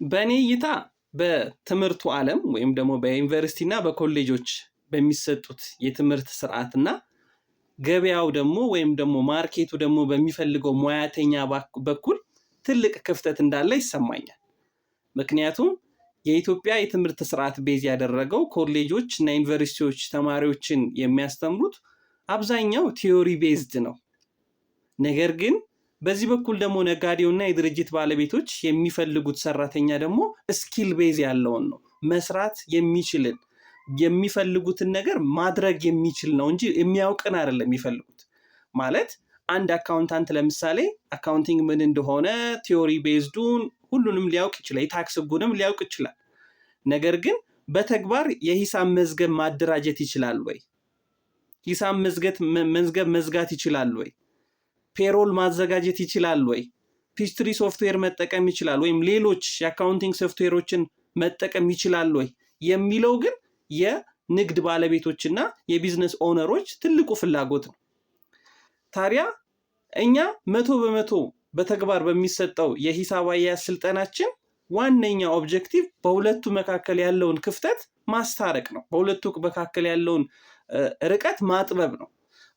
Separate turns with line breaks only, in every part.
በእኔ እይታ በትምህርቱ ዓለም ወይም ደግሞ በዩኒቨርሲቲ እና በኮሌጆች በሚሰጡት የትምህርት ስርዓትና ገበያው ደግሞ ወይም ደግሞ ማርኬቱ ደግሞ በሚፈልገው ሙያተኛ በኩል ትልቅ ክፍተት እንዳለ ይሰማኛል። ምክንያቱም የኢትዮጵያ የትምህርት ስርዓት ቤዝ ያደረገው ኮሌጆች እና ዩኒቨርሲቲዎች ተማሪዎችን የሚያስተምሩት አብዛኛው ቲዮሪ ቤዝድ ነው። ነገር ግን በዚህ በኩል ደግሞ ነጋዴውና የድርጅት ባለቤቶች የሚፈልጉት ሰራተኛ ደግሞ ስኪል ቤዝ ያለውን ነው። መስራት የሚችልን የሚፈልጉትን ነገር ማድረግ የሚችል ነው እንጂ የሚያውቅን አይደለም የሚፈልጉት። ማለት አንድ አካውንታንት ለምሳሌ አካውንቲንግ ምን እንደሆነ ቲዮሪ ቤዝዱን ሁሉንም ሊያውቅ ይችላል፣ የታክስ ህጉንም ሊያውቅ ይችላል። ነገር ግን በተግባር የሂሳብ መዝገብ ማደራጀት ይችላል ወይ? ሂሳብ መዝገብ መዝጋት ይችላል ወይ? ፔሮል ማዘጋጀት ይችላል ወይ? ፒስትሪ ሶፍትዌር መጠቀም ይችላል ወይም ሌሎች የአካውንቲንግ ሶፍትዌሮችን መጠቀም ይችላል ወይ የሚለው ግን የንግድ ባለቤቶችና የቢዝነስ ኦነሮች ትልቁ ፍላጎት ነው። ታዲያ እኛ 100% በተግባር በሚሰጠው የሂሳብ አያያዝ ስልጠናችን ዋነኛ ኦብጀክቲቭ በሁለቱ መካከል ያለውን ክፍተት ማስታረቅ ነው። በሁለቱ መካከል ያለውን ርቀት ማጥበብ ነው።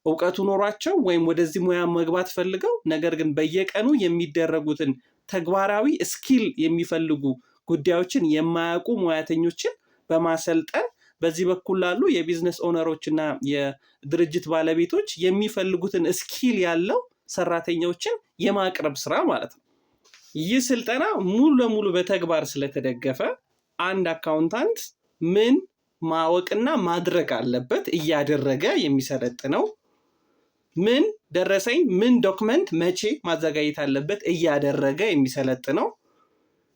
እውቀቱ ኖሯቸው ወይም ወደዚህ ሙያ መግባት ፈልገው ነገር ግን በየቀኑ የሚደረጉትን ተግባራዊ ስኪል የሚፈልጉ ጉዳዮችን የማያውቁ ሙያተኞችን በማሰልጠን በዚህ በኩል ላሉ የቢዝነስ ኦነሮች እና የድርጅት ባለቤቶች የሚፈልጉትን ስኪል ያለው ሰራተኞችን የማቅረብ ስራ ማለት ነው። ይህ ስልጠና ሙሉ ለሙሉ በተግባር ስለተደገፈ አንድ አካውንታንት ምን ማወቅና ማድረግ አለበት እያደረገ የሚሰለጥነው፣ ምን ደረሰኝ ምን ዶክመንት መቼ ማዘጋጀት አለበት እያደረገ የሚሰለጥነው፣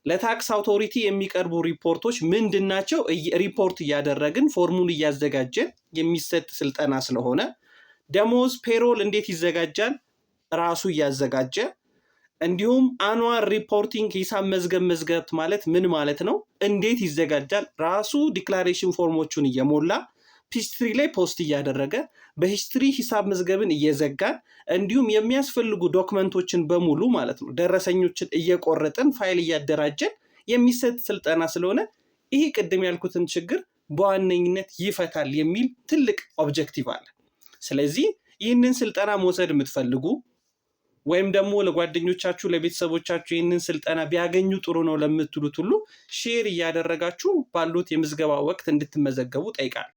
ለታክስ አውቶሪቲ የሚቀርቡ ሪፖርቶች ምንድናቸው ሪፖርት እያደረግን ፎርሙን እያዘጋጀን የሚሰጥ ስልጠና ስለሆነ፣ ደሞዝ ፔሮል እንዴት ይዘጋጃል ራሱ እያዘጋጀ፣ እንዲሁም አኑዋል ሪፖርቲንግ ሂሳብ መዝገብ ማለት ምን ማለት ነው እንዴት ይዘጋጃል ራሱ ዲክላሬሽን ፎርሞቹን እየሞላ ሂስትሪ ላይ ፖስት እያደረገ በሂስትሪ ሂሳብ መዝገብን እየዘጋን እንዲሁም የሚያስፈልጉ ዶክመንቶችን በሙሉ ማለት ነው ደረሰኞችን እየቆረጥን ፋይል እያደራጀን የሚሰጥ ስልጠና ስለሆነ ይሄ ቅድም ያልኩትን ችግር በዋነኝነት ይፈታል የሚል ትልቅ ኦብጀክቲቭ አለ። ስለዚህ ይህንን ስልጠና መውሰድ የምትፈልጉ ወይም ደግሞ ለጓደኞቻችሁ ለቤተሰቦቻችሁ ይህንን ስልጠና ቢያገኙ ጥሩ ነው ለምትሉት ሁሉ ሼር እያደረጋችሁ ባሉት የምዝገባ ወቅት እንድትመዘገቡ ጠይቃለሁ።